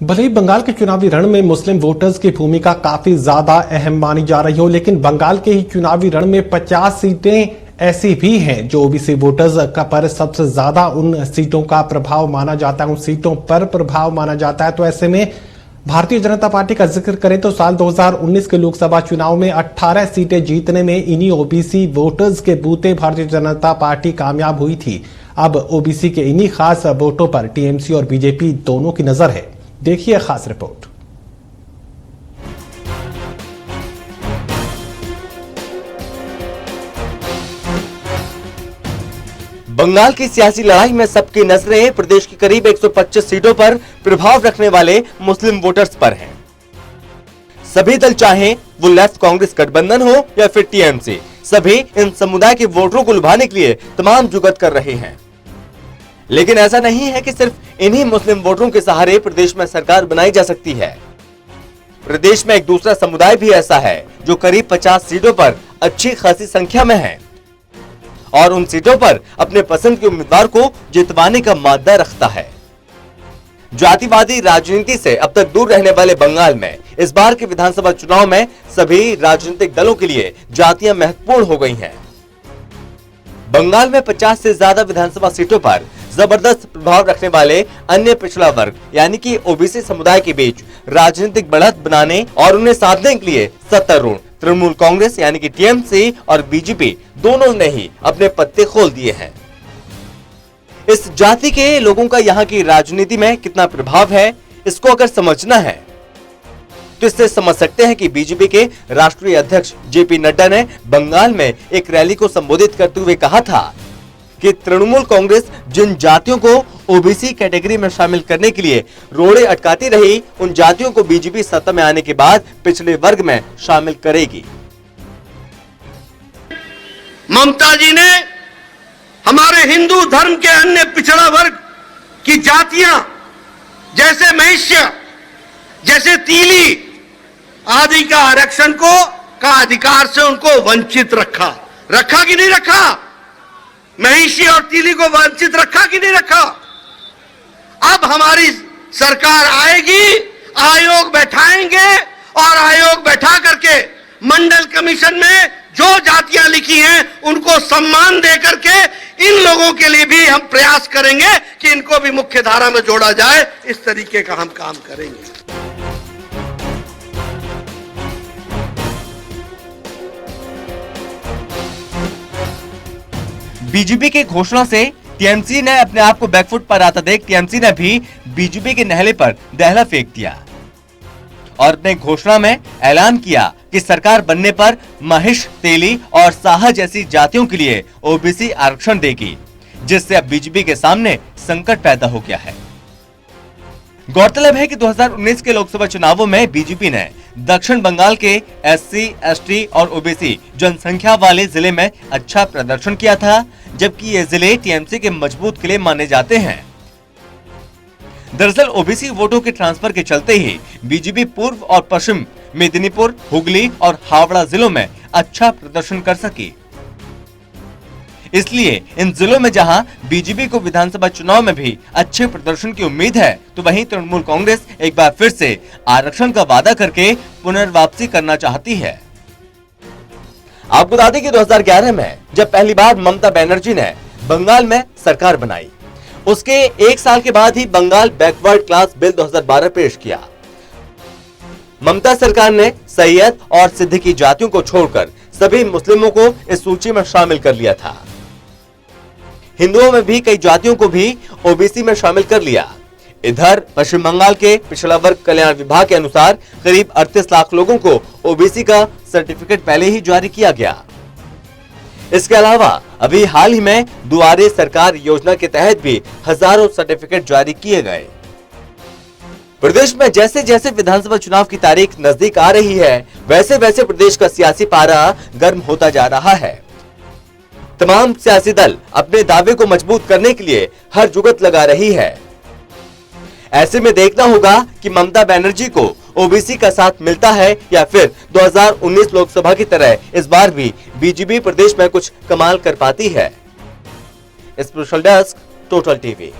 भले ही बंगाल के चुनावी रण में मुस्लिम वोटर्स की भूमिका काफी ज्यादा अहम मानी जा रही हो, लेकिन बंगाल के ही चुनावी रण में 50 सीटें ऐसी भी हैं जो ओबीसी वोटर्स का पर सबसे ज्यादा उन सीटों का प्रभाव माना जाता है, उन सीटों पर प्रभाव माना जाता है। तो ऐसे में भारतीय जनता पार्टी का जिक्र करें तो साल 2019 के लोकसभा चुनाव में 18 सीटें जीतने में इन्हीं ओबीसी वोटर्स के बूते भारतीय जनता पार्टी कामयाब हुई थी। अब ओबीसी के इन्हीं खास वोटों पर टीएमसी और बीजेपी दोनों की नजर है। देखिए खास रिपोर्ट। बंगाल की सियासी लड़ाई में सबकी नजरें प्रदेश की करीब 125 सीटों पर प्रभाव रखने वाले मुस्लिम वोटर्स पर हैं। सभी दल चाहें वो लेफ्ट कांग्रेस गठबंधन हो या फिर टीएमसी, सभी इन समुदाय के वोटरों को लुभाने के लिए तमाम जुगत कर रहे हैं। लेकिन ऐसा नहीं है कि सिर्फ इन्हीं मुस्लिम वोटरों के सहारे प्रदेश में सरकार बनाई जा सकती है। प्रदेश में एक दूसरा समुदाय भी ऐसा है जो करीब 50 सीटों पर अच्छी खासी संख्या में है और उन सीटों पर अपने पसंद के उम्मीदवार को जितवाने का मादा रखता है। जातिवादी राजनीति से अब तक दूर रहने वाले बंगाल में इस बार के विधानसभा चुनाव में सभी राजनीतिक दलों के लिए जातियां महत्वपूर्ण हो गई हैं। बंगाल में 50 से ज्यादा विधानसभा सीटों पर जबरदस्त प्रभाव रखने वाले अन्य पिछड़ा वर्ग यानी कि ओबीसी समुदाय के बीच राजनीतिक बढ़त बनाने और उन्हें साधने के लिए सत्तारूढ़ तृणमूल कांग्रेस यानी कि टीएमसी और बीजेपी दोनों ने ही अपने पत्ते खोल दिए हैं। इस जाति के लोगों का यहाँ की राजनीति में कितना प्रभाव है, इसको अगर समझना है तो इससे समझ सकते हैं कि बीजेपी के राष्ट्रीय अध्यक्ष जेपी नड्डा ने बंगाल में एक रैली को संबोधित करते हुए कहा था कि तृणमूल कांग्रेस जिन जातियों को ओबीसी कैटेगरी में शामिल करने के लिए रोड़े अटकाती रही, उन जातियों को बीजेपी सत्ता में आने के बाद पिछड़े वर्ग में शामिल करेगी। ममता जी ने हमारे हिंदू धर्म के अन्य पिछड़ा वर्ग की जातियां जैसे महिष्य, जैसे तीली आदि का आरक्षण का अधिकार से उनको वंचित रखा कि नहीं रखा? महिषी और तीली को वंचित रखा कि नहीं रखा? अब हमारी सरकार आएगी, आयोग बैठाएंगे और आयोग बैठा करके मंडल कमीशन में जो जातियां लिखी हैं उनको सम्मान दे करके इन लोगों के लिए भी हम प्रयास करेंगे कि इनको भी मुख्य धारा में जोड़ा जाए। इस तरीके का हम काम करेंगे। बीजेपी की घोषणा से टीएमसी ने अपने आप को बैकफुट पर आता देख टीएमसी ने भी बीजेपी के नहले पर दहला फेंक दिया और अपने घोषणा में ऐलान किया कि सरकार बनने पर महिष, तेली और साहा जैसी जातियों के लिए ओबीसी आरक्षण देगी, जिससे अब बीजेपी के सामने संकट पैदा हो गया है। गौरतलब है कि 2019 के लोकसभा चुनावों में बीजेपी ने दक्षिण बंगाल के एससी, एसटी और ओबीसी जनसंख्या वाले जिले में अच्छा प्रदर्शन किया था, जबकि ये जिले टीएमसी के मजबूत किले माने जाते हैं। दरअसल ओबीसी वोटों के ट्रांसफर के चलते ही बीजेपी पूर्व और पश्चिम मेदिनीपुर, हुगली और हावड़ा जिलों में अच्छा प्रदर्शन कर सकी। इसलिए इन जिलों में जहां बीजेपी को विधानसभा चुनाव में भी अच्छे प्रदर्शन की उम्मीद है, तो वहीं तृणमूल कांग्रेस एक बार फिर से आरक्षण का वादा करके पुनर्वापसी करना चाहती है। आपको बता दें कि 2011 में जब पहली बार ममता बनर्जी ने बंगाल में सरकार बनाई, उसके एक साल के बाद ही बंगाल बैकवर्ड क्लास बिल 2012 पेश किया। ममता सरकार ने सैयद और सिद्दीकी जातियों को छोड़कर सभी मुस्लिमों को इस सूची में शामिल कर लिया था। हिंदुओं में भी कई जातियों को भी ओबीसी में शामिल कर लिया। इधर पश्चिम बंगाल के पिछड़ा वर्ग कल्याण विभाग के अनुसार करीब 38 लाख लोगों को ओबीसी का सर्टिफिकेट पहले ही जारी किया गया। इसके अलावा अभी हाल ही में दुआरे सरकार योजना के तहत भी हजारों सर्टिफिकेट जारी किए गए। प्रदेश में जैसे जैसे विधानसभा चुनाव की तारीख नजदीक आ रही है, वैसे वैसे प्रदेश का सियासी पारा गर्म होता जा रहा है। तमाम सियासी दल अपने दावे को मजबूत करने के लिए हर जुगत लगा रही है। ऐसे में देखना होगा कि ममता बनर्जी को ओबीसी का साथ मिलता है या फिर 2019 लोकसभा की तरह इस बार भी बीजेपी प्रदेश में कुछ कमाल कर पाती है। Special desk, total TV.